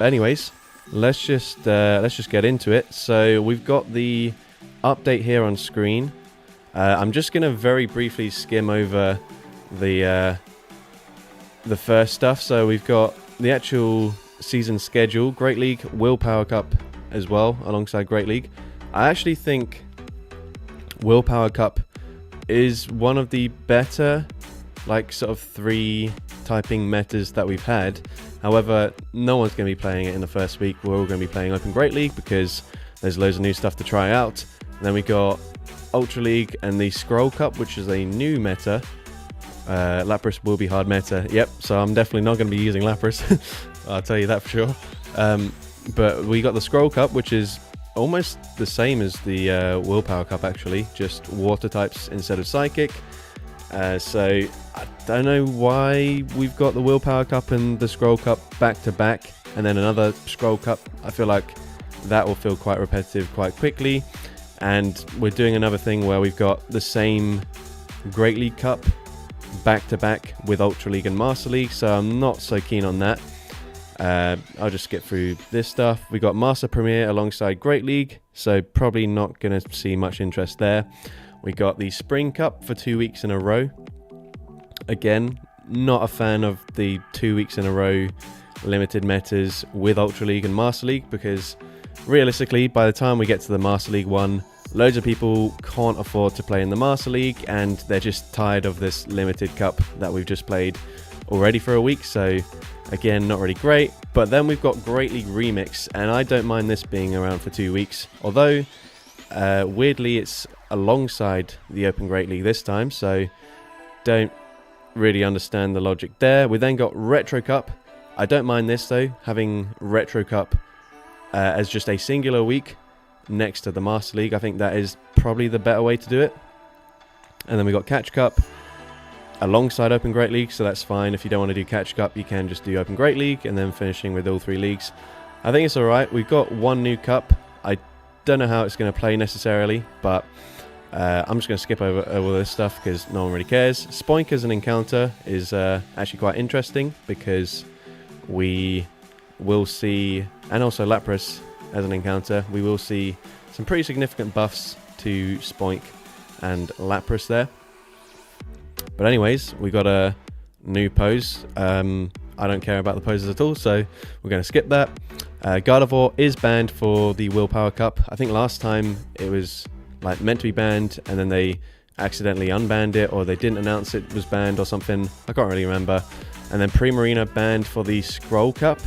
But anyways, let's just get into it. So we've got the update here on screen. I'm just gonna very briefly skim over the first stuff. So we've got the actual season schedule, Great League, Willpower Cup as well, alongside Great League. I actually think Willpower Cup is one of the better, like, sort of 3 typing metas that we've had. However, no one's going to be playing it in the first week. We're all going to be playing Open Great League because there's loads of new stuff to try out. And then we got Ultra League and the Scroll Cup, which is a new meta. Lapras will be hard meta. Yep, so I'm definitely not going to be using Lapras. I'll tell you that for sure. But we got the Scroll Cup, which is almost the same as the Willpower Cup, actually. Just water types instead of Psychic. So I don't know why we've got the Willpower Cup and the Scroll Cup back to back, and then another Scroll Cup. I feel like that will feel quite repetitive quite quickly. And we're doing another thing where we've got the same Great League Cup back to back with Ultra League and Master League, so I'm not so keen on that. I'll just skip through this stuff. We got Master Premier alongside Great League, so probably not going to see much interest there. We got the Spring Cup for 2 weeks in a row. Again, not a fan of the 2 weeks in a row limited metas with Ultra League and Master League, because realistically, by the time we get to the Master League one, loads of people can't afford to play in the Master League, and they're just tired of this limited cup that we've just played already for a week. So again, not really great. But then we've got Great League Remix, and I don't mind this being around for 2 weeks. Although, weirdly, it's alongside the Open Great League this time, so don't really understand the logic there. We then got Retro Cup. I don't mind this, though, having Retro Cup as just a singular week next to the Master League. I think that is probably the better way to do it. And then we got Catch Cup alongside Open Great League, so that's fine. If you don't want to do Catch Cup, you can just do Open Great League and then finishing with all 3 leagues. I think it's alright. We've got 1 new cup. I don't know how it's going to play necessarily, but I'm just going to skip over this stuff because no one really cares. Spoink as an encounter is actually quite interesting, because we will see, and also Lapras as an encounter, we will see some pretty significant buffs to Spoink and Lapras there. But anyways, we got a new pose. I don't care about the poses at all, so we're going to skip that. Gardevoir is banned for the Willpower Cup. I think last time it was like meant to be banned, and then they accidentally unbanned it, or they didn't announce it was banned or something. I can't really remember. And then Primarina banned for the Scroll Cup.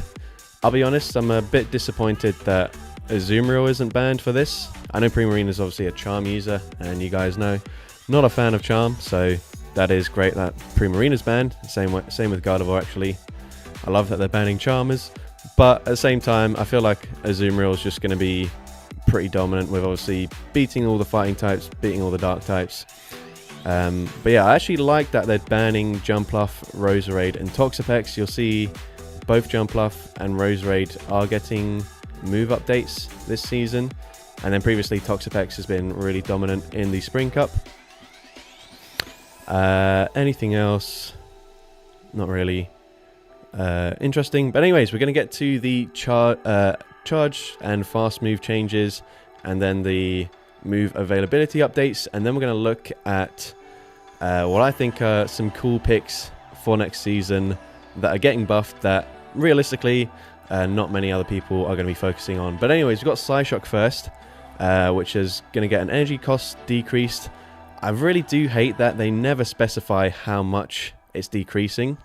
I'll be honest, I'm a bit disappointed that Azumarill isn't banned for this. I know Primarina is obviously a Charm user, and you guys know, not a fan of Charm, so that is great that Primarina's banned. Same with Gardevoir, actually. I love that they're banning Charmers, but at the same time, I feel like Azumarill is just going to be pretty dominant, with obviously beating all the fighting types, beating all the dark types. But yeah, I actually like that they're banning Jumpluff, Roserade, and Toxapex. You'll see both Jumpluff and Roserade are getting move updates this season, and then previously Toxapex has been really dominant in the Spring Cup. Anything else? Not really interesting. But anyways, we're going to get to the charge and fast move changes, and then the move availability updates, and then we're going to look at what I think are some cool picks for next season that are getting buffed that realistically not many other people are going to be focusing on. But anyways, we've got Psyshock first, which is going to get an energy cost decreased. I really do hate that they never specify how much it's decreasing.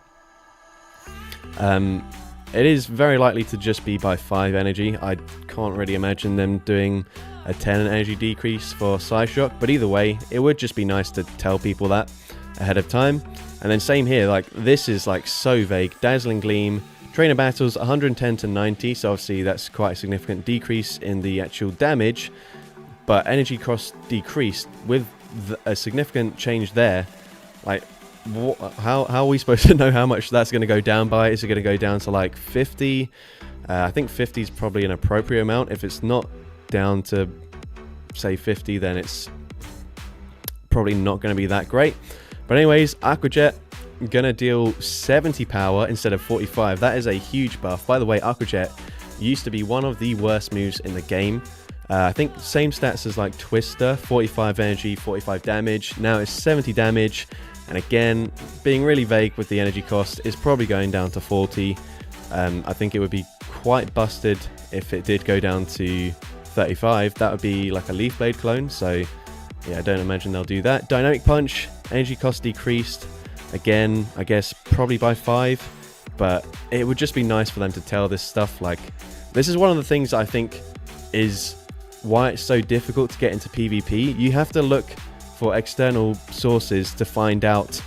It is very likely to just be by 5 energy. I can't really imagine them doing a 10 energy decrease for Psyshock, but either way, it would just be nice to tell people that ahead of time. And then same here, like, this is like so vague. Dazzling Gleam, Trainer Battles 110 to 90, so obviously that's quite a significant decrease in the actual damage, but energy cost decreased with a significant change there. Like, how are we supposed to know how much that's going to go down by? Is it going to go down to like 50? I think 50 is probably an appropriate amount. If it's not down to, say, 50, then it's probably not going to be that great. But anyways, Aqua Jet going to deal 70 power instead of 45. That is a huge buff. By the way, Aqua Jet used to be one of the worst moves in the game. I think same stats as like Twister, 45 energy, 45 damage. Now it's 70 damage. And again, being really vague with the energy cost, is probably going down to 40. I think it would be quite busted if it did go down to 35. That would be like a Leaf Blade clone. So yeah, I don't imagine they'll do that. Dynamic Punch, energy cost decreased. Again, I guess probably by 5. But it would just be nice for them to tell this stuff. Like, this is one of the things I think is why it's so difficult to get into PvP. You have to look for external sources to find out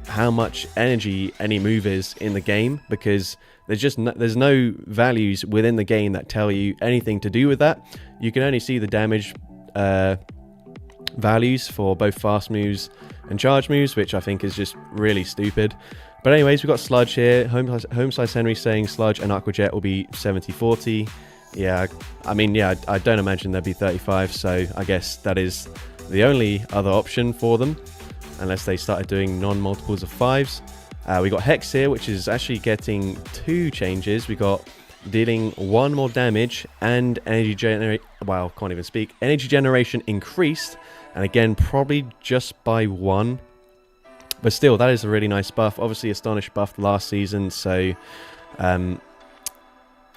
how much energy any move is in the game, because there's no values within the game that tell you anything to do with that. You can only see the damage values for both fast moves and charge moves, which I think is just really stupid. But anyways, we've got Sludge here. Home Slice Henry saying Sludge and Aqua Jet will be 70-40. Yeah, I mean, yeah, I don't imagine there'd be 35, so I guess that is the only other option for them, unless they started doing non-multiples of 5s. We got Hex here, which is actually getting 2 changes. We got dealing 1 more damage and energy generation increased, and again, probably just by 1. But still, that is a really nice buff. Obviously, Astonish buffed last season, so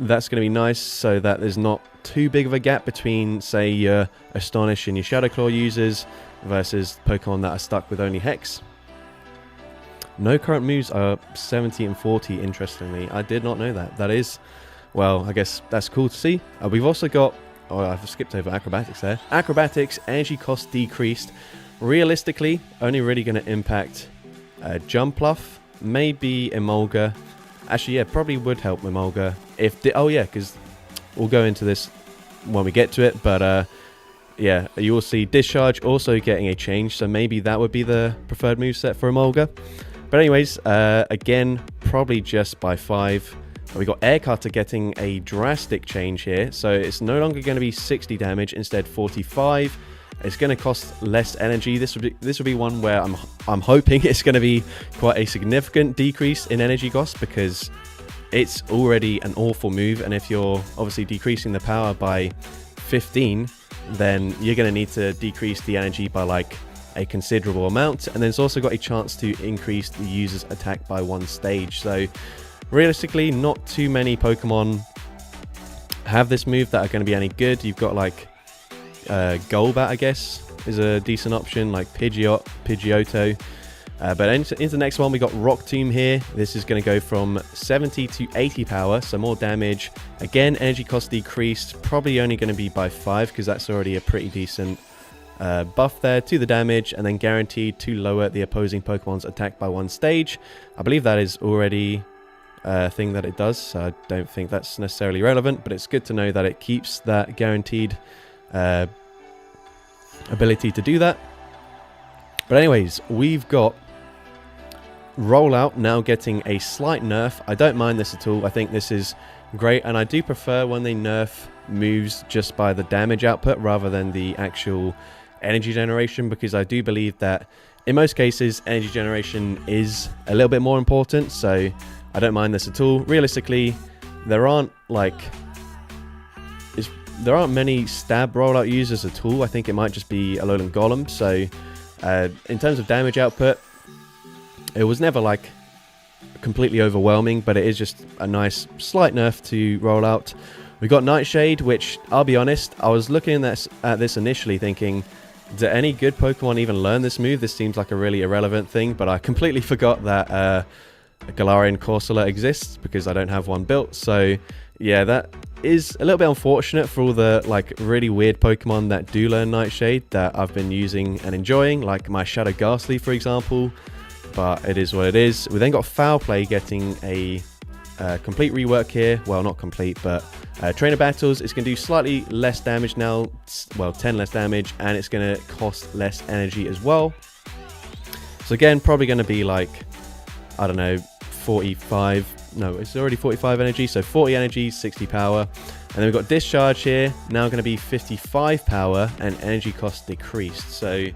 that's going to be nice, so that there's not too big of a gap between, say, your Astonish and your Shadow Claw users versus Pokemon that are stuck with only Hex. No current moves are 70 and 40, interestingly. I did not know that. That is, well, I guess that's cool to see. We've also got, oh, I've skipped over Acrobatics there. Acrobatics, energy cost decreased. Realistically, only really going to impact Jumpluff, maybe Emolga. Actually, yeah, probably would help Emolga. Oh yeah, because we'll go into this when we get to it. But yeah, you will see Discharge also getting a change, so maybe that would be the preferred moveset for Emolga. But anyways, again, probably just by 5. We got Air Cutter getting a drastic change here, so it's no longer going to be 60 damage, instead 45. It's going to cost less energy. This would be one where I'm hoping it's going to be quite a significant decrease in energy cost, because it's already an awful move, and if you're obviously decreasing the power by 15, then you're going to need to decrease the energy by like a considerable amount. And then it's also got a chance to increase the user's attack by 1 stage. So realistically, not too many Pokemon have this move that are going to be any good. You've got like Golbat, I guess, is a decent option, like Pidgeotto. But into the next one, we got Rock Tomb here. This is going to go from 70 to 80 power, so more damage. Again, energy cost decreased, probably only going to be by 5, because that's already a pretty decent buff there to the damage, and then guaranteed to lower the opposing Pokemon's attack by 1 stage. I believe that is already a thing that it does, so I don't think that's necessarily relevant, but it's good to know that it keeps that guaranteed ability to do that. But anyways, we've got Rollout now getting a slight nerf. I don't mind this at all. I think this is great, and I do prefer when they nerf moves just by the damage output rather than the actual energy generation, because I do believe that in most cases energy generation is a little bit more important, so I don't mind this at all. Realistically, there aren't many stab rollout users at all. I think it might just be Alolan Golem, so in terms of damage output, it was never like completely overwhelming, but it is just a nice slight nerf to roll out. We got Nightshade, which I'll be honest, I was looking at this initially thinking, do any good Pokemon even learn this move? This seems like a really irrelevant thing, but I completely forgot that Galarian Corsola exists because I don't have one built. So yeah, that is a little bit unfortunate for all the like really weird Pokemon that do learn Nightshade that I've been using and enjoying, like my Shadow Ghastly, for example. But it is what it is. We then got Foul Play getting a complete rework here. Well, not complete, but Trainer Battles. It's going to do slightly less damage now. Well, 10 less damage, and it's going to cost less energy as well. So again, probably going to be like, I don't know, 45. No, it's already 45 energy. So 40 energy, 60 power. And then we've got Discharge here. Now going to be 55 power, and energy cost decreased. So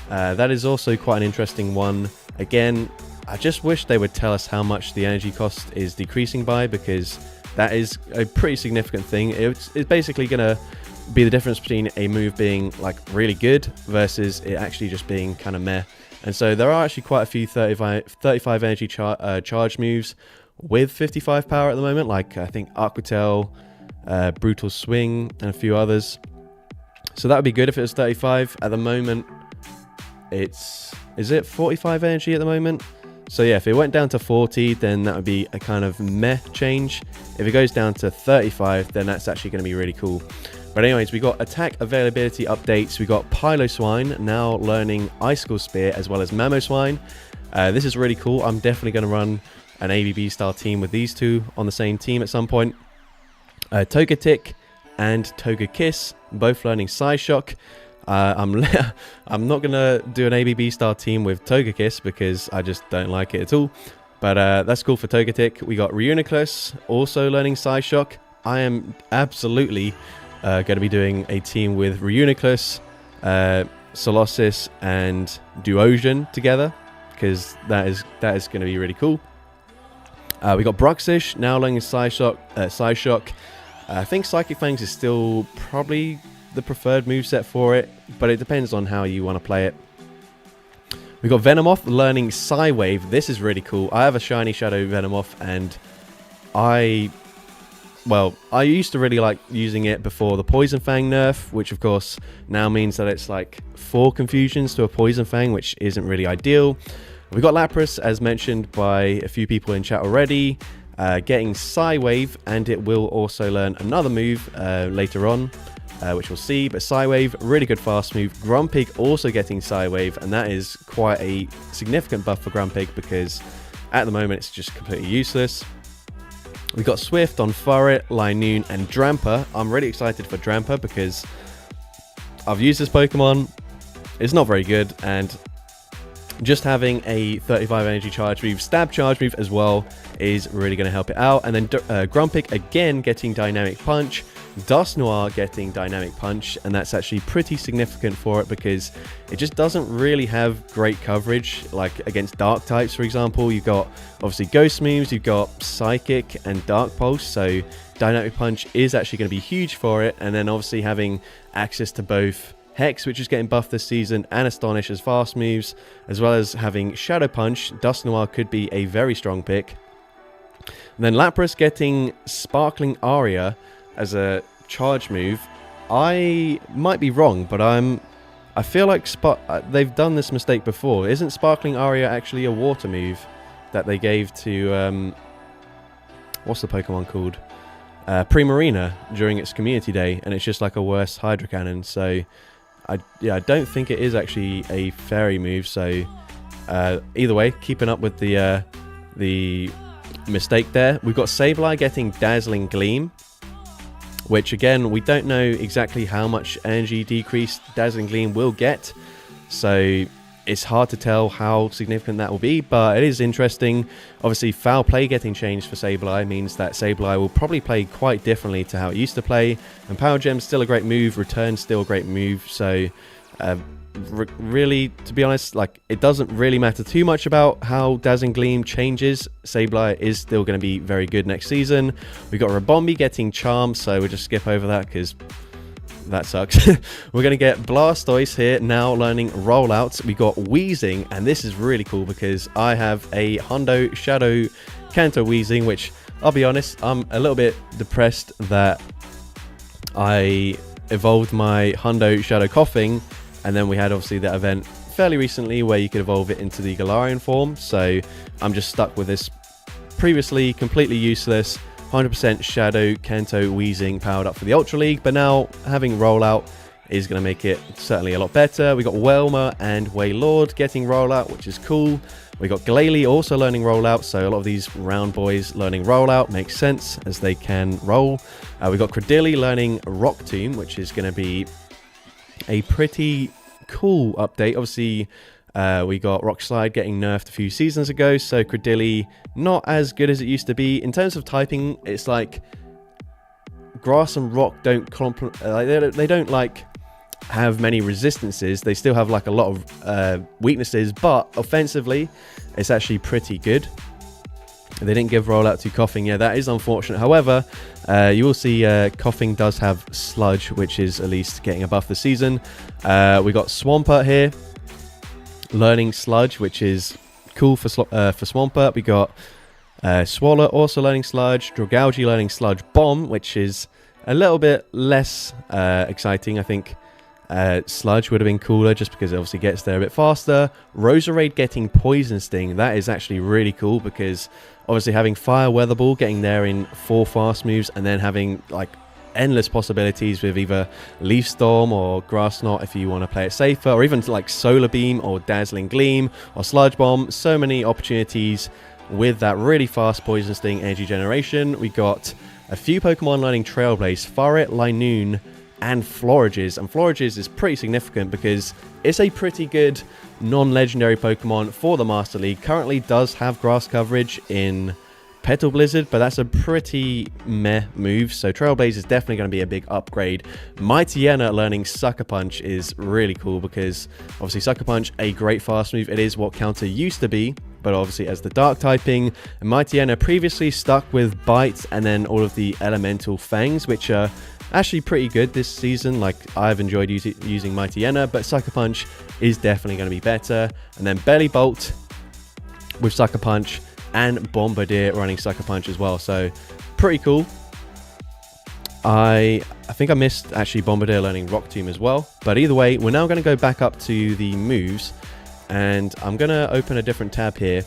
that is also quite an interesting one. Again, I just wish they would tell us how much the energy cost is decreasing by, because that is a pretty significant thing. It's basically going to be the difference between a move being like really good versus it actually just being kind of meh. And so there are actually quite a few 35 energy charge moves with 55 power at the moment, like I think Aquatel, Brutal Swing, and a few others. So that would be good if it was 35. At the moment, is it 45 energy at the moment? So yeah, if it went down to 40, then that would be a kind of meh change. If it goes down to 35, then that's actually going to be really cool. But anyways, we got attack availability updates. We got Piloswine now learning Icicle Spear as well as Mamoswine. This is really cool. I'm definitely going to run an ABB style team with these two on the same team at some point. Togetic and Togekiss, both learning Psyshock. I'm not going to do an ABB style team with Togekiss because I just don't like it at all. But that's cool for Togetic. We got Reuniclus also learning Psyshock. I am absolutely going to be doing a team with Reuniclus, Solosis, and Duosion together because that is going to be really cool. We got Bruxish now learning Psyshock. I think Psychic Fangs is still probably the preferred moveset for it, but it depends on how you want to play it. We got Venomoth learning Psywave. This is really cool. I have a shiny Shadow Venomoth, and I used to really like using it before the Poison Fang nerf, which of course now means that it's like 4 confusions to a Poison Fang, which isn't really ideal. We got Lapras, as mentioned by a few people in chat already, getting Psywave, and it will also learn another move later on, which we'll see. But Psywave, really good fast move. Grumpig also getting Psywave, and that is quite a significant buff for Grumpig because at the moment it's just completely useless. We got Swift on Furret, Linoon, and Drampa. I'm really excited for Drampa because I've used this Pokemon. It's not very good, and just having a 35 energy charge move, stab charge move as well, is really going to help it out. And then Grumpig again getting Dynamic Punch, Dusknoir getting Dynamic Punch, and that's actually pretty significant for it because it just doesn't really have great coverage, like against Dark types, for example. You've got obviously Ghost moves, you've got Psychic and Dark Pulse, so Dynamic Punch is actually going to be huge for it. And then obviously having access to both Hex, which is getting buffed this season, and Astonish as fast moves, as well as having Shadow Punch, Dusknoir could be a very strong pick. And then Lapras getting Sparkling Aria as a charge move. I might be wrong, but I feel like they've done this mistake before. Isn't Sparkling Aria actually a water move that they gave to what's the Pokemon called? Primarina during its community day, and it's just like a worse Hydro Cannon. So I don't think it is actually a fairy move. So either way, keeping up with the mistake there. We've got Sableye getting Dazzling Gleam, which again, we don't know exactly how much energy decrease Dazzling Gleam will get. So it's hard to tell how significant that will be, but it is interesting. Obviously, Foul Play getting changed for Sableye means that Sableye will probably play quite differently to how it used to play. And Power Gem's still a great move, Return's still a great move. So really, to be honest, like it doesn't really matter too much about how Dazzling Gleam changes. Sableye is still going to be very good next season. We got Rabombi getting Charm, so we'll just skip over that because that sucks. We're going to get Blastoise here now learning Rollouts. We got Weezing, and this is really cool because I have a Hundo Shadow Kanto Weezing, which I'll be honest, I'm a little bit depressed that I evolved my Hundo Shadow Coughing, and then we had obviously that event fairly recently where you could evolve it into the Galarian form. So I'm just stuck with this previously completely useless 100% Shadow Kanto Weezing powered up for the Ultra League, but now having Rollout is going to make it certainly a lot better. We got Welmer and Waylord getting Rollout, which is cool. We got Glalie also learning Rollout, so a lot of these round boys learning Rollout makes sense as they can roll. We got Credilli learning Rock Tomb, which is going to be a pretty cool update. Obviously, we got Rock Slide getting nerfed a few seasons ago, so Credilli not as good as it used to be. In terms of typing, it's like Grass and Rock don't they don't like have many resistances. They still have like a lot of weaknesses, but offensively, it's actually pretty good. They didn't give rollout to Coughing. Yeah, that is unfortunate. However, you will see Coughing does have Sludge, which is at least getting a buff this season. We got Swampert here, learning Sludge, which is cool for Swampert. We got Swallow also learning Sludge, Dragalge learning Sludge Bomb, which is a little bit less exciting. I think Sludge would have been cooler just because it obviously gets there a bit faster. Roserade getting Poison Sting, that is actually really cool because obviously having Fire Weather Ball getting there in 4 fast moves and then having like endless possibilities with either Leaf Storm or Grass Knot if you want to play it safer, or even like Solar Beam or Dazzling Gleam or Sludge Bomb. So many opportunities with that really fast Poison Sting energy generation. We got a few Pokemon learning Trailblaze, Farret, Linoon, and Florages. And Florages is pretty significant because it's a pretty good non-legendary Pokemon for the Master League. Currently does have grass coverage in Petal Blizzard, but that's a pretty meh move, so Trailblaze is definitely going to be a big upgrade. Mightyena learning Sucker Punch is really cool because obviously Sucker Punch, a great fast move. It is what Counter used to be, but obviously as the dark typing. Mightyena previously stuck with Bite and then all of the elemental fangs, which are actually pretty good this season. Like, I've enjoyed using Mightyena, but Sucker Punch is definitely going to be better. And then Belly Bolt with Sucker Punch and Bombardier running Sucker Punch as well, so pretty cool. I think I missed actually Bombardier learning Rock Tomb as well, but either way, we're now going to go back up to the moves, and I'm going to open a different tab here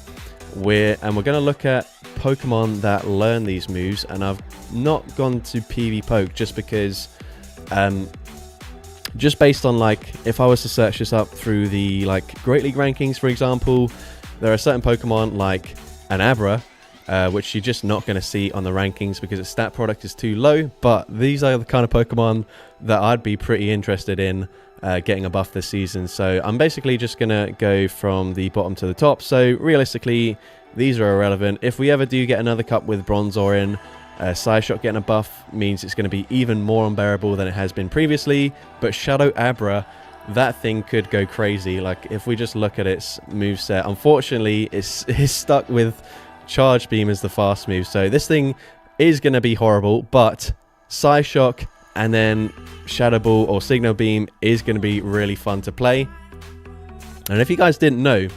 we're going to look at Pokemon that learn these moves, and I've not gone to PV Poke just because just based on, like, if I was to search this up through the like Great League rankings, for example, there are certain Pokemon like an Abra which you're just not going to see on the rankings because its stat product is too low, but these are the kind of Pokemon that I'd be pretty interested in getting a buff this season. So I'm basically just going to go from the bottom to the top. So realistically, these are irrelevant. If we ever do get another cup with Bronzor in, Psyshock getting a buff means it's going to be even more unbearable than it has been previously. But Shadow Abra, that thing could go crazy. Like, if we just look at its moveset, unfortunately, it's stuck with Charge Beam as the fast move. So this thing is going to be horrible, but Psyshock and then Shadow Ball or Signal Beam is going to be really fun to play. And if you guys didn't know,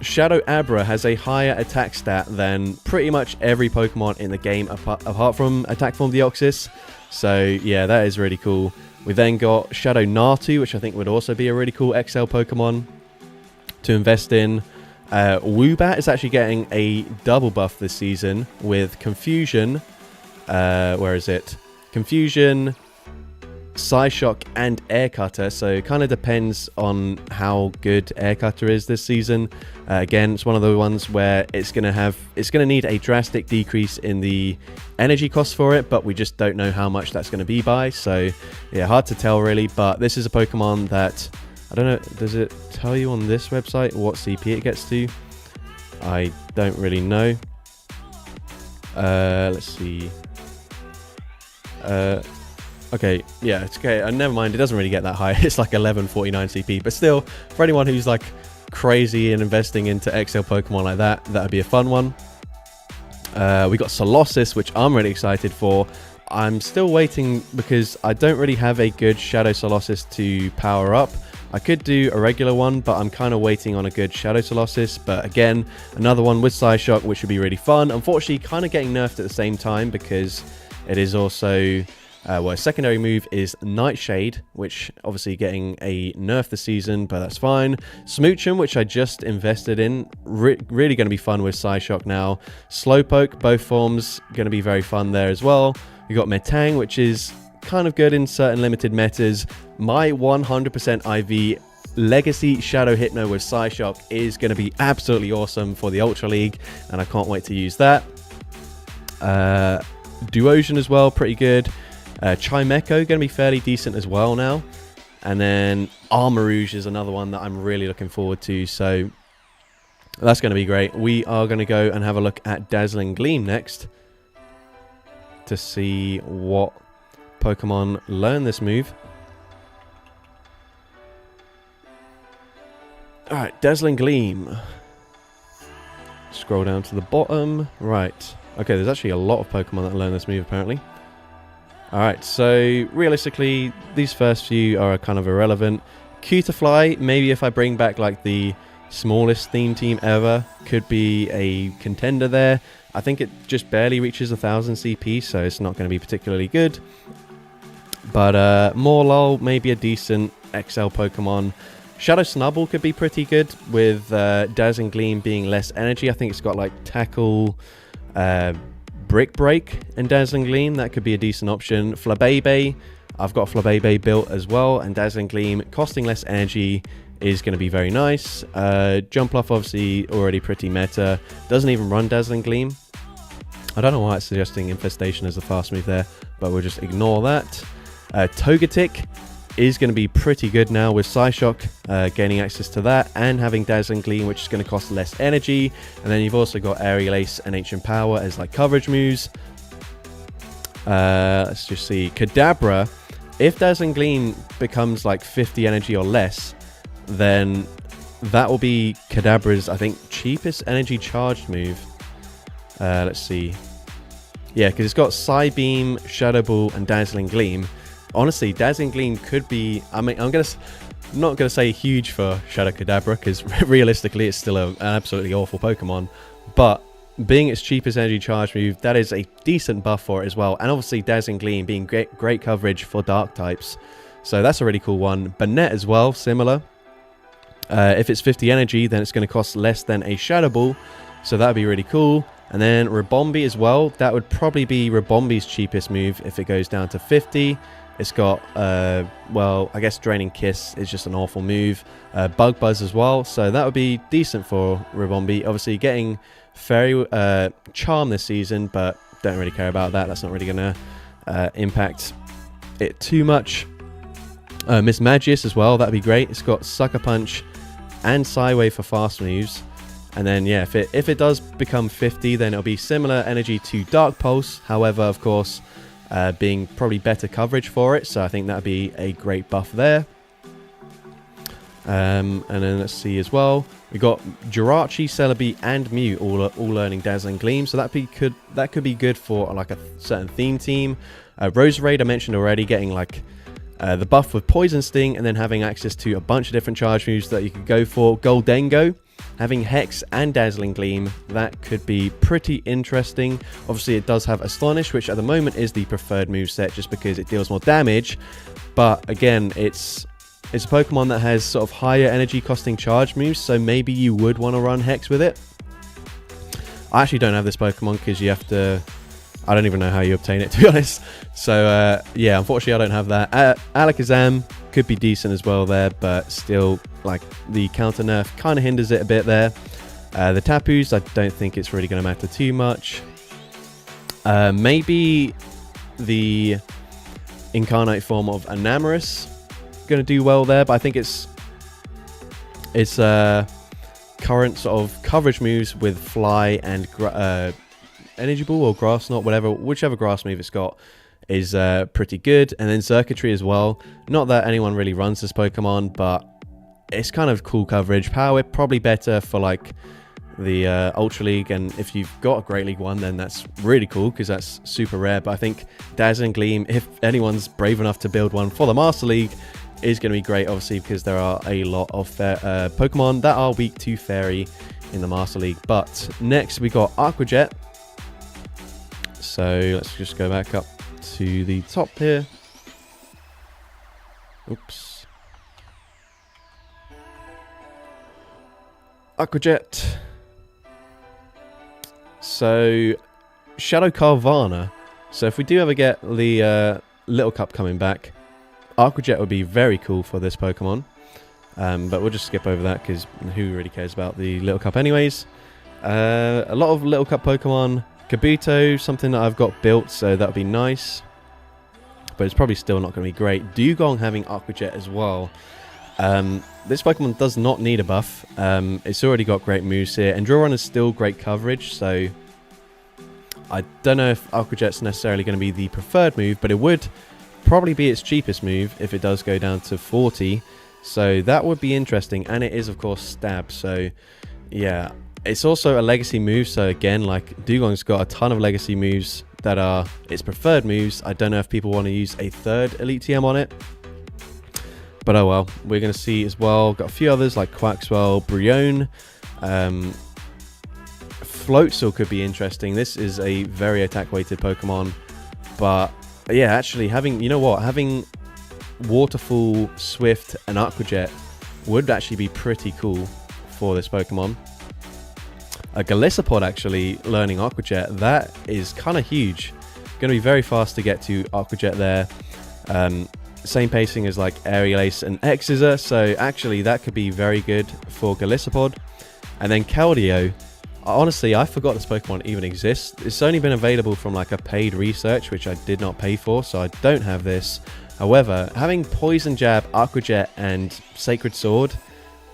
Shadow Abra has a higher attack stat than pretty much every Pokemon in the game apart from Attack Form Deoxys. So yeah, that is really cool. We then got Shadow Natu, which I think would also be a really cool XL Pokemon to invest in. Woobat is actually getting a double buff this season with Confusion. Where is it? Confusion, Psyshock, and Air Cutter. So it kind of depends on how good Air Cutter is this season. Again, it's one of the ones where it's gonna need a drastic decrease in the energy cost for it, but we just don't know how much that's going to be by. So yeah, hard to tell really. But this is a Pokemon that, I don't know, does it tell you on this website what CP it gets to? I don't really know. Let's see. Okay, yeah, it's okay. Never mind, it doesn't really get that high. It's like 1149 CP, but still, for anyone who's like crazy and investing into XL Pokemon like that, that would be a fun one. We got Colossus, which I'm really excited for. I'm still waiting because I don't really have a good Shadow Colossus to power up. I could do a regular one, but I'm kind of waiting on a good Shadow Colossus. But again, another one with Psyshock, which would be really fun. Unfortunately, kind of getting nerfed at the same time because it is also... well, secondary move is Nightshade, which obviously getting a nerf this season, but that's fine. Smoochum, which I just invested in, really going to be fun with Psyshock now. Slowpoke, both forms, going to be very fun there as well. We got Metang, which is kind of good in certain limited metas. My 100% IV Legacy Shadow Hypno with Psyshock is going to be absolutely awesome for the Ultra League, and I can't wait to use that. Duosion as well, pretty good. Chimecho going to be fairly decent as well now. And then Armarouge is another one that I'm really looking forward to. So that's going to be great. We are going to go and have a look at Dazzling Gleam next to see what Pokemon learn this move. Alright, Dazzling Gleam. Scroll down to the bottom. Right. Okay, there's actually a lot of Pokemon that learn this move, apparently. Alright, so realistically, these first few are kind of irrelevant. Cutiefly, maybe if I bring back like the smallest theme team ever, could be a contender there. I think it just barely reaches 1000 CP, so it's not going to be particularly good. But Morlul, maybe a decent XL Pokemon. Shadow Snubbull could be pretty good with Dazzling Gleam being less energy. I think it's got like Tackle, Brick Break, and Dazzling Gleam. That could be a decent option. Flabébé, I've got Flabébé built as well, and Dazzling Gleam costing less energy is going to be very nice. Jumpluff obviously already pretty meta. Doesn't even run Dazzling Gleam. I don't know why it's suggesting Infestation as a fast move there, but we'll just ignore that. Togetic is going to be pretty good now with Psyshock, gaining access to that and having Dazzling Gleam, which is going to cost less energy. And then you've also got Aerial Ace and Ancient Power as like coverage moves. Let's just see. Kadabra, if Dazzling Gleam becomes like 50 energy or less, then that will be Kadabra's, I think, cheapest energy charged move. Let's see. Yeah, because it's got Psybeam, Shadow Ball, and Dazzling Gleam. Honestly, Dazzling Gleam could be... I mean, I'm not going to say huge for Shadow Kadabra, because realistically it's still an absolutely awful Pokemon. But being its cheapest energy charge move, that is a decent buff for it as well. And obviously Dazzling Gleam being great coverage for dark types. So that's a really cool one. Banette as well, similar. If it's 50 energy, then it's going to cost less than a Shadow Ball. So that would be really cool. And then Ribombee as well. That would probably be Ribombee's cheapest move if it goes down to 50. It's got, well, I guess Draining Kiss is just an awful move. Bug Buzz as well. So that would be decent for Ribombee. Obviously getting Fairy Charm this season, but don't really care about that. That's not really going to impact it too much. Miss Magius as well. That'd be great. It's got Sucker Punch and Psywave for fast moves. And then, yeah, if it does become 50, then it'll be similar energy to Dark Pulse. However, of course, being probably better coverage for it. So I think that'd be a great buff there. And then let's see as well. We've got Jirachi, Celebi, and Mew all learning Dazzling Gleam. So that could be good for like a certain theme team. Roserade, I mentioned already, getting like the buff with Poison Sting, and then having access to a bunch of different charge moves that you could go for. Goldengo, having Hex and Dazzling Gleam, that could be pretty interesting. Obviously, it does have Astonish, which at the moment is the preferred moveset just because it deals more damage. But again, it's a Pokemon that has sort of higher energy costing charge moves, so maybe you would want to run Hex with it. I actually don't have this Pokemon because you have to... I don't even know how you obtain it, to be honest. So, yeah, unfortunately, I don't have that. Alakazam could be decent as well there, but still, like, the counter nerf kind of hinders it a bit there. The Tapus, I don't think it's really going to matter too much. Maybe the incarnate form of Enamorus going to do well there, but I think it's current sort of coverage moves with Fly and Energy Ball or Grass Knot, whichever grass move it's got is pretty good. And then Circuitry as well. Not that anyone really runs this Pokemon, but it's kind of cool coverage. Power probably better for like the Ultra League, and if you've got a Great League one, then that's really cool because that's super rare. But I think Dazzling Gleam, if anyone's brave enough to build one for the Master League, is going to be great, obviously, because there are a lot of Pokemon that are weak to Fairy in the Master League. But next we got Aqua Jet. So let's just go back up to the top here. Oops. Aqua Jet. So Shadow Carvana. So if we do ever get the Little Cup coming back, Aqua Jet would be very cool for this Pokemon. But we'll just skip over that because who really cares about the Little Cup anyways. A lot of Little Cup Pokemon. Kabuto, something that I've got built, so that would be nice. But it's probably still not going to be great. Dugong having Aqua Jet as well. This Pokemon does not need a buff. It's already got great moves here. And Draw Run is still great coverage, so I don't know if Aqua Jet's necessarily going to be the preferred move, but it would probably be its cheapest move if it does go down to 40. So that would be interesting. And it is, of course, Stab. So, yeah, It's also a legacy move, so again, like, Dugong's got a ton of legacy moves that are its preferred moves. I don't know if people want to use a third Elite TM on it, but oh well. We're going to see as well, got a few others like Quaxwell, Brion, Floatzel could be interesting. This is a very attack weighted Pokemon, but yeah, actually having, you know what, having Waterfall, Swift and Aqua Jet would actually be pretty cool for this Pokemon. A Golisopod actually learning Aqua Jet, that is kind of huge. Going to be very fast to get to Aqua Jet there. Same pacing as like Aerial Ace and X-Scissor, so actually that could be very good for Golisopod. And then Keldeo, honestly, I forgot this Pokemon even exists. It's only been available from like a paid research, which I did not pay for, so I don't have this. However, having Poison Jab, Aqua Jet and Sacred Sword,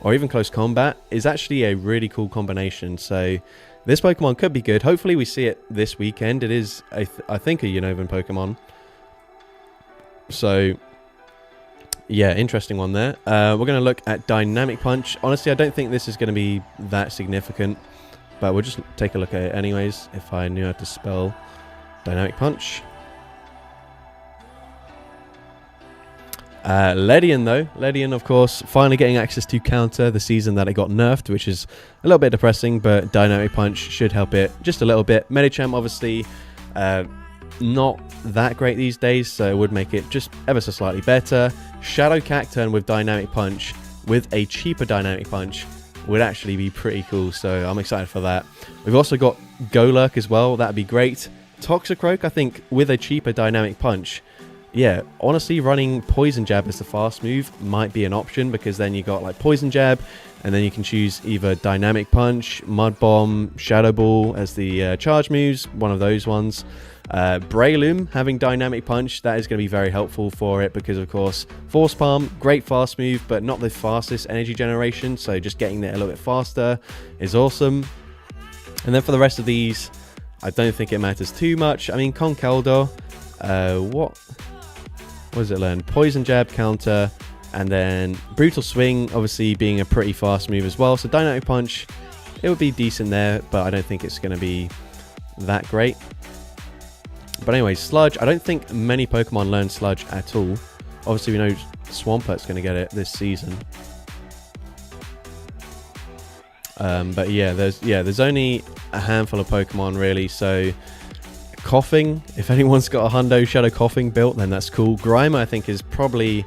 or even Close Combat, is actually a really cool combination. So this Pokemon could be good. Hopefully we see it this weekend. It is, I think, a Unova Pokemon. So yeah, interesting one there. We're going to look at Dynamic Punch. Honestly, I don't think this is going to be that significant, but we'll just take a look at it anyways, if I knew how to spell Dynamic Punch. Ledian though, Ledian of course, finally getting access to counter the season that it got nerfed, which is a little bit depressing, but Dynamic Punch should help it just a little bit. Medicham obviously not that great these days, so it would make it just ever so slightly better. Shadow Cacturne with Dynamic Punch, with a cheaper Dynamic Punch, would actually be pretty cool, so I'm excited for that. We've also got Golurk as well, that'd be great. Toxicroak, I think, with a cheaper Dynamic Punch, yeah, honestly, running Poison Jab as the fast move might be an option, because then you got like Poison Jab, and then you can choose either Dynamic Punch, Mud Bomb, Shadow Ball as the charge moves, one of those ones. Breloom having Dynamic Punch, that is going to be very helpful for it, because of course Force Palm, great fast move, but not the fastest energy generation, so just getting there a little bit faster is awesome. And then for the rest of these, I don't think it matters too much. I mean, Conkeldurr, what does it learn? Poison Jab, counter, and then Brutal Swing, obviously being a pretty fast move as well. So Dynamic Punch, it would be decent there, but I don't think it's going to be that great. But anyway, Sludge, I don't think many Pokemon learn Sludge at all. Obviously we know Swampert's going to get it this season. But yeah, there's only a handful of Pokemon really, so Coughing, if anyone's got a Hundo Shadow Coughing built, then that's cool. Grimer, I think, is probably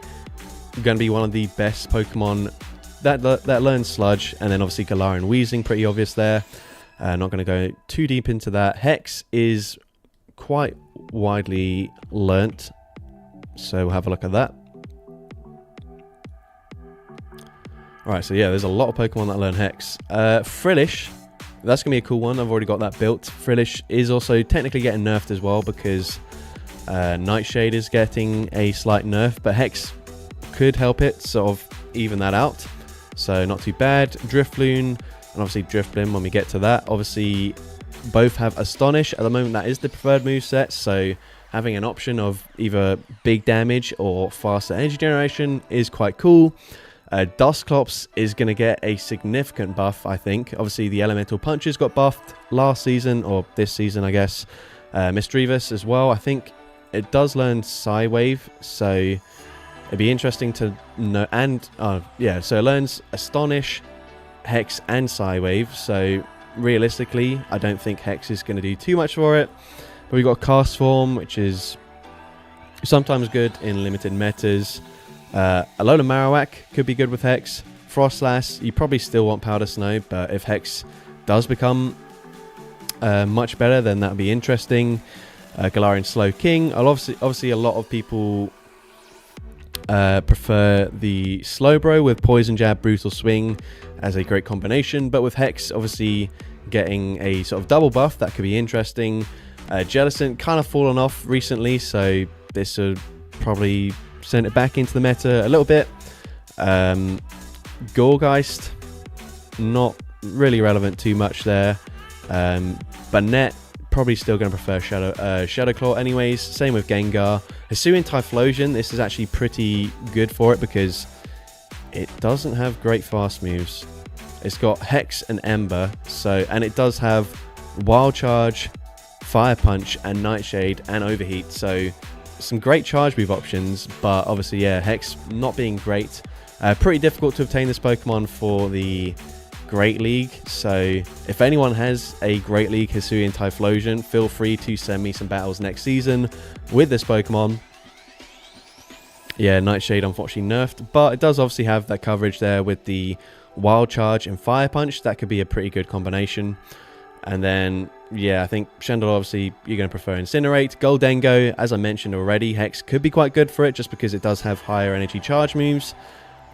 going to be one of the best Pokemon that learns Sludge. And then obviously Galarian Weezing, pretty obvious there. Not going to go too deep into that. Hex is quite widely learnt, so we'll have a look at that. Alright, so yeah, there's a lot of Pokemon that learn Hex. Frillish, that's going to be a cool one. I've already got that built. Frillish is also technically getting nerfed as well, because Nightshade is getting a slight nerf, but Hex could help it sort of even that out. So not too bad. Drifloon, and obviously Drifblim when we get to that. Obviously, both have Astonish. At the moment, that is the preferred moveset, so having an option of either big damage or faster energy generation is quite cool. Dusclops is going to get a significant buff, I think. Obviously, the Elemental Punches got buffed last season, or this season, I guess. Misdreavus as well. I think it does learn Psywave, so it'd be interesting to know. And, yeah, so it learns Astonish, Hex, and Psywave. So, realistically, I don't think Hex is going to do too much for it. But we've got Cast Form, which is sometimes good in limited metas. Alola Marowak could be good with Hex. Frostlass, you probably still want Powder Snow, but if Hex does become much better, then that would be interesting. Galarian Slowking. Obviously, a lot of people prefer the Slowbro with Poison Jab, Brutal Swing as a great combination, but with Hex, obviously getting a sort of double buff, that could be interesting. Jellicent kind of fallen off recently, so this would probably send it back into the meta a little bit. Gorgeist, not really relevant too much there. Banette, probably still going to prefer Shadow Claw anyways. Same with Gengar. Hisuian Typhlosion, this is actually pretty good for it, because it doesn't have great fast moves. It's got Hex and Ember, and it does have Wild Charge, Fire Punch, and Nightshade, and Overheat. So some great charge move options, but obviously, yeah, Hex not being great. Pretty difficult to obtain this Pokemon for the Great League. So if anyone has a Great League Hisuian Typhlosion, feel free to send me some battles next season with this Pokemon. Yeah, Nightshade unfortunately nerfed, but it does obviously have that coverage there with the Wild Charge and Fire Punch. That could be a pretty good combination. And then, yeah, I think Shendel, obviously, you're going to prefer Incinerate. Goldengo, as I mentioned already, Hex could be quite good for it just because it does have higher energy charge moves.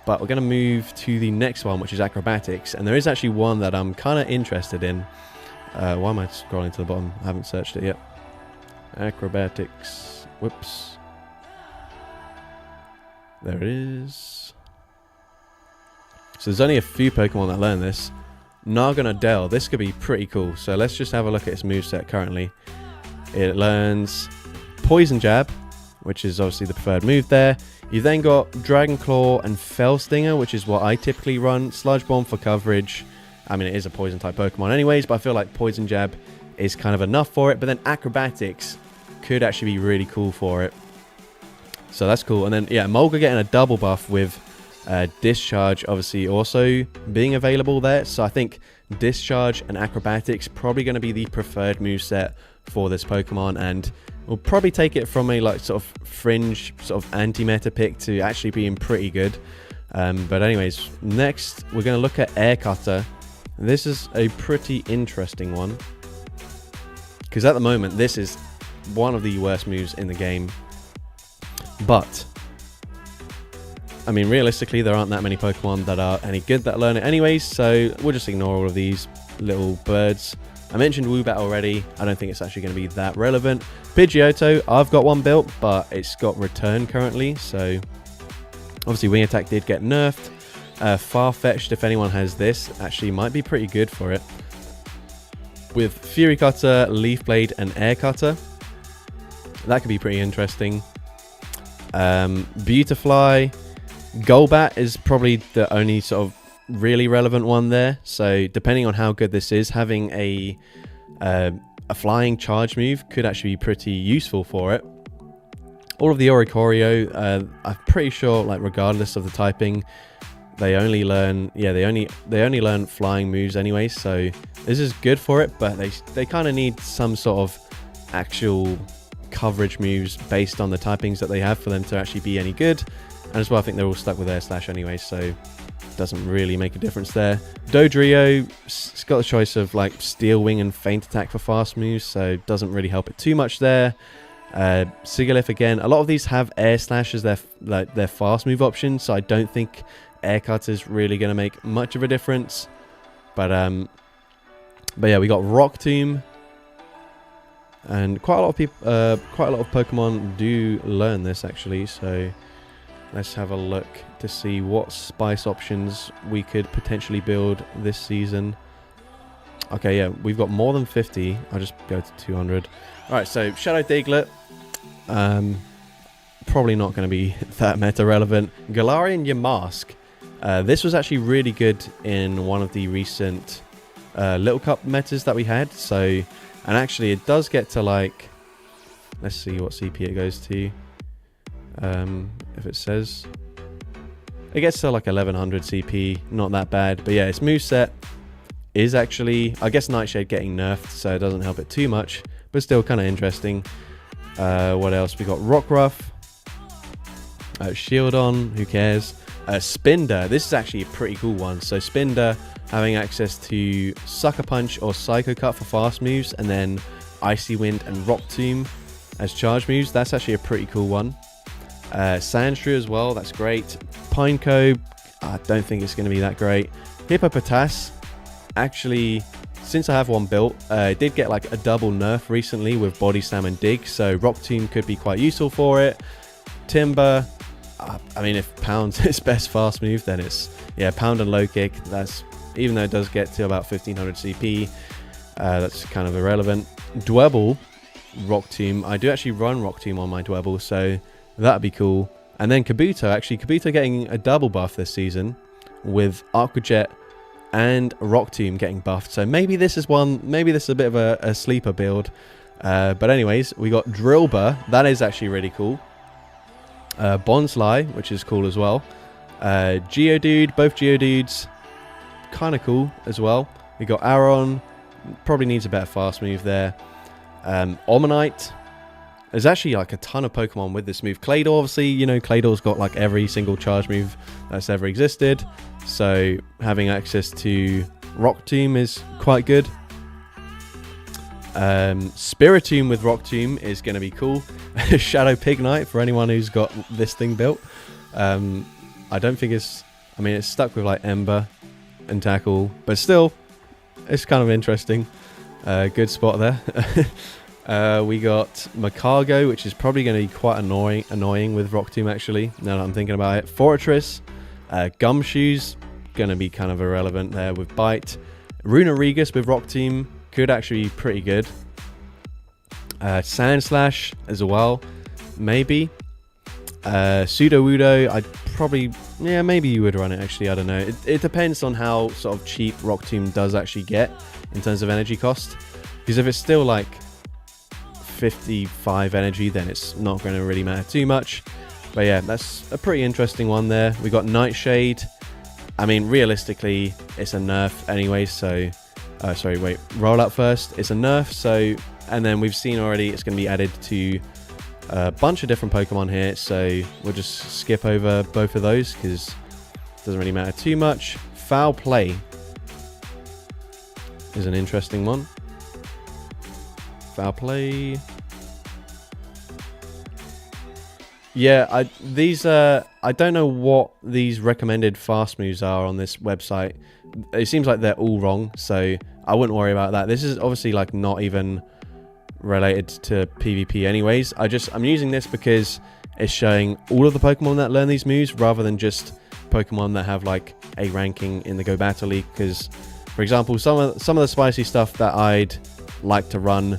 But we're going to move to the next one, which is Acrobatics. And there is actually one that I'm kind of interested in. Why am I scrolling to the bottom? I haven't searched it yet. Acrobatics. Whoops. There it is. So there's only a few Pokemon that learn this. Nargonadel, this could be pretty cool. So let's just have a look at its moveset currently. It learns Poison Jab, which is obviously the preferred move there. You then got Dragon Claw and Fell Stinger, which is what I typically run. Sludge Bomb for coverage. I mean, it is a poison type Pokemon anyways, but I feel like Poison Jab is kind of enough for it. But then Acrobatics could actually be really cool for it. So that's cool. And then, yeah, Mulga getting a double buff with Discharge obviously also being available there. So I think Discharge and Acrobatics probably going to be the preferred moveset for this Pokemon, and we'll probably take it from a like sort of fringe sort of anti-meta pick to actually being pretty good. But anyways, next we're going to look at Air Cutter. This is a pretty interesting one because at the moment this is one of the worst moves in the game. But I mean, realistically, there aren't that many Pokemon that are any good that learn it anyways, so we'll just ignore all of these little birds. I mentioned Woobat already. I don't think it's actually going to be that relevant. Pidgeotto, I've got one built, but it's got Return currently, so obviously Wing Attack did get nerfed. Farfetch'd, if anyone has this, actually might be pretty good for it. With Fury Cutter, Leaf Blade, and Air Cutter, that could be pretty interesting. Beautifly, Golbat is probably the only sort of really relevant one there. So depending on how good this is, having a flying charge move could actually be pretty useful for it. All of the Oricorio, I'm pretty sure, like regardless of the typing, they only learn, yeah, they only learn flying moves anyway. So this is good for it, but they kind of need some sort of actual coverage moves based on the typings that they have for them to actually be any good. And as well, I think they're all stuck with Air Slash anyway, so it doesn't really make a difference there. Dodrio—it's got the choice of like Steel Wing and Feint Attack for fast moves, so it doesn't really help it too much there. Sigilyph again, a lot of these have Air Slash as their fast move option, so I don't think Air Cut is really going to make much of a difference. But yeah, we got Rock Tomb. And quite a lot of people, quite a lot of Pokemon do learn this actually. So let's have a look to see what spice options we could potentially build this season. Okay, yeah, we've got more than 50. I'll just go to 200. All right, so Shadow Diglett, probably not going to be that meta relevant. Galarian Yamask. This was actually really good in one of the recent Little Cup metas that we had. So. And actually, it does get to like, let's see what CP it goes to. If it says, it gets to like 1100 CP, not that bad. But yeah, its moveset is actually, I guess Nightshade getting nerfed, so it doesn't help it too much, but still kind of interesting. What else? We got Rockruff, Shieldon, who cares? Spinder, this is actually a pretty cool one. So Spinder, having access to Sucker Punch or Psycho Cut for fast moves, and then Icy Wind and Rock Tomb as charge moves. That's actually a pretty cool one. Sandshrew as well, that's great. Pineco, I don't think it's going to be that great. Hippopotas, actually, since I have one built, it did get like a double nerf recently with Body Slam and Dig, so Rock Tomb could be quite useful for it. Timber, I mean, if Pound's its best fast move, then it's, yeah, Pound and Low Kick. That's, even though it does get to about 1500 CP, that's kind of irrelevant. Dwebble, Rock Tomb. I do actually run Rock Tomb on my Dwebble, so that'd be cool. And then Kabuto, actually, Kabuto getting a double buff this season with Aqua Jet and Rock Tomb getting buffed. So maybe this is a bit of a sleeper build. But anyways, we got Drillbur. That is actually really cool. Bonsly, which is cool as well. Geodude, both Geodudes, kind of cool as well. We got Aron, probably needs a better fast move there. Omanyte. There's actually like a ton of Pokemon with this move. Claydol, obviously, you know, Claydol's got like every single charge move that's ever existed. So having access to Rock Tomb is quite good. Spiritomb with Rock Tomb is going to be cool. Shadow Pignite for anyone who's got this thing built. I don't think it's stuck with like Ember and Tackle, but still, it's kind of interesting. Good spot there. We got Macargo, which is probably going to be quite annoying with Rock Tomb, actually, now that I'm thinking about it. Fortress, Gumshoe's going to be kind of irrelevant there with Bite. Runarigus with Rock Tomb could actually be pretty good. Sandslash as well, maybe. Sudowoodo, maybe you would run it, actually, I don't know. It depends on how sort of cheap Rock Tomb does actually get in terms of energy cost. Because if it's still like 55 energy, then it's not going to really matter too much. But yeah, that's a pretty interesting one there. We got Nightshade. I mean, realistically, it's a nerf anyway, so... roll out first. It's a nerf, so... And then we've seen already it's going to be added to a bunch of different Pokemon here, so we'll just skip over both of those, because it doesn't really matter too much. Foul Play is an interesting one. Foul Play. Yeah, I don't know what these recommended fast moves are on this website. It seems like they're all wrong, so I wouldn't worry about that. This is obviously like not even related to PvP anyways. I'm using this because it's showing all of the Pokemon that learn these moves rather than just Pokemon that have like a ranking in the Go Battle League, because for example some of the spicy stuff that I'd like to run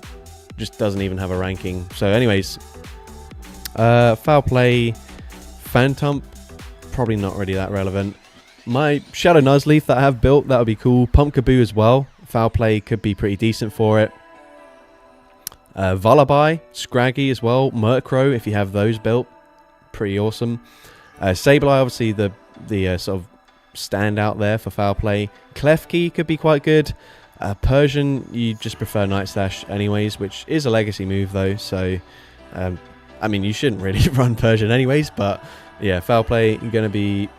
just doesn't even have a ranking. So anyways, Foul Play, Phantump, probably not really that relevant. My Shadow Nuzleaf that I have built, that would be cool. Pumpkaboo as well. Foul Play could be pretty decent for it. Vullaby, Scraggy as well. Murkrow, if you have those built, pretty awesome. Sableye, obviously the sort of standout there for Foul Play. Klefki could be quite good. Persian, you just prefer Night Slash anyways, which is a legacy move though, so I mean, you shouldn't really run Persian anyways, but yeah, Foul Play going to be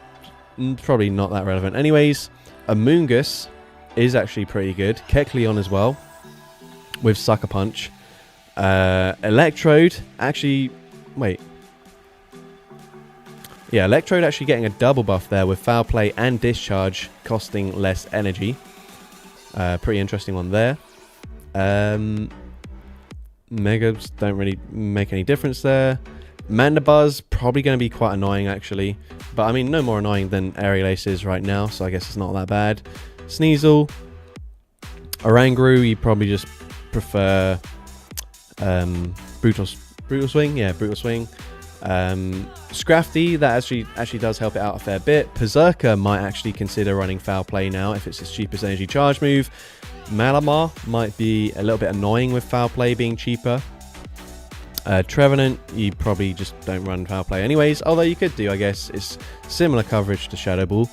probably not that relevant anyways. Amoonguss is actually pretty good. Kecleon as well with Sucker Punch. Electrode, actually, wait. Yeah, Electrode actually getting a double buff there with Foul Play and Discharge costing less energy. Pretty interesting one there. Megas don't really make any difference there. Mandibuzz, probably going to be quite annoying actually. But I mean, no more annoying than Aerial Ace is right now, so I guess it's not that bad. Sneasel. Oranguru, you probably just prefer Brutal Swing. Yeah, Brutal Swing. Scrafty, that actually does help it out a fair bit. Berserker might actually consider running Foul Play now if it's its cheapest energy charge move. Malamar might be a little bit annoying with Foul Play being cheaper. Trevenant, you probably just don't run Foul Play anyways, although you could do, I guess. It's similar coverage to Shadow Ball.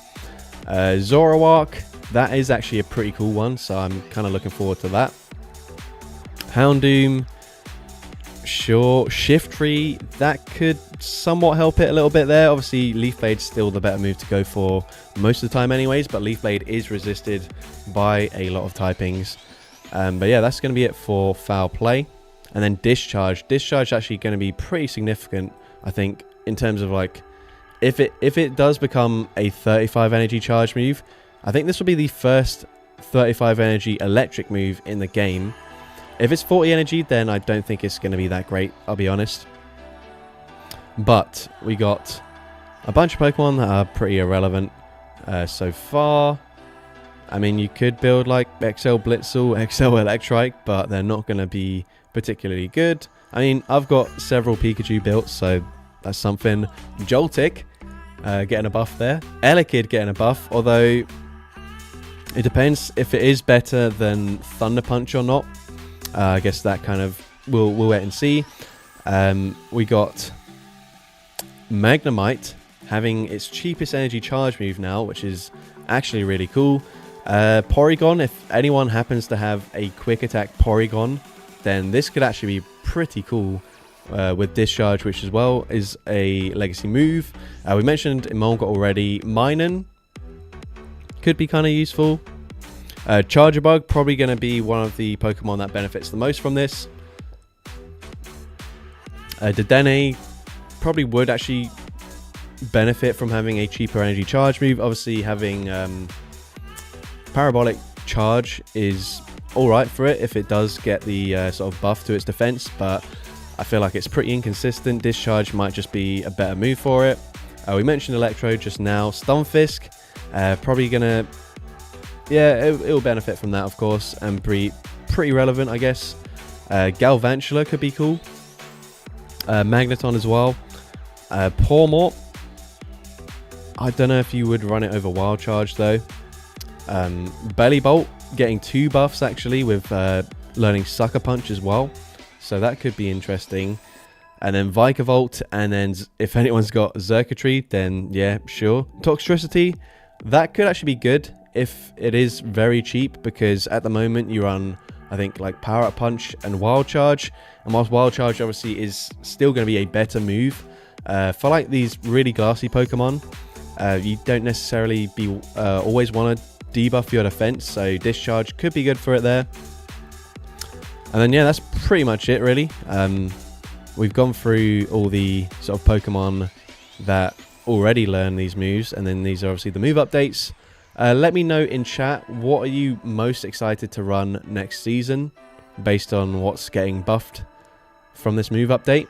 Zoroark, that is actually a pretty cool one, so I'm kind of looking forward to that. Houndoom, sure. Shiftry, that could somewhat help it a little bit there. Obviously, Leaf Blade's still the better move to go for most of the time anyways, but Leaf Blade is resisted by a lot of typings. But yeah, that's going to be it for Foul Play. And then Discharge. Discharge actually going to be pretty significant, I think, in terms of like, if it does become a 35 energy charge move, I think this will be the first 35 energy electric move in the game. If it's 40 energy, then I don't think it's going to be that great, I'll be honest. But we got a bunch of Pokemon that are pretty irrelevant so far. I mean, you could build like XL Blitzel, XL Electrike, but they're not going to be particularly good. I mean, I've got several Pikachu built, so that's something. Joltik getting a buff there. Elekid getting a buff, although It depends if it is better than Thunder Punch or not. I guess that kind of we'll wait and see. We got Magnemite having its cheapest energy charge move now, which is actually really cool. Porygon, if anyone happens to have a quick attack Porygon, then this could actually be pretty cool with Discharge, which as well is a legacy move. We mentioned Emolga already. Minun could be kind of useful. Charger Bug, probably going to be one of the Pokemon that benefits the most from this. Dedenne probably would actually benefit from having a cheaper energy charge move. Obviously, having Parabolic Charge is alright for it if it does get the sort of buff to its defense, but I feel like it's pretty inconsistent. Discharge might just be a better move for it. We mentioned Electro just now. Stunfisk, probably gonna, yeah, it'll benefit from that, of course, and pretty relevant, I guess. Galvantula could be cool. Magneton as well. Pawmort, I don't know if you would run it over Wild Charge though. Bellybolt getting 2 buffs actually with learning Sucker Punch as well, so that could be interesting. And then Vikavolt, and then if anyone's got Xurkitree, then yeah, sure. Toxtricity, that could actually be good if it is very cheap, because at the moment you run, I think, like Power Up Punch and Wild Charge, and whilst Wild Charge obviously is still going to be a better move, for like these really glassy Pokemon, you don't necessarily always want to debuff your defense, so Discharge could be good for it there. And then yeah, that's pretty much it really. We've gone through all the sort of Pokemon that already learn these moves, and then these are obviously the move updates. Let me know in chat, what are you most excited to run next season based on what's getting buffed from this move update.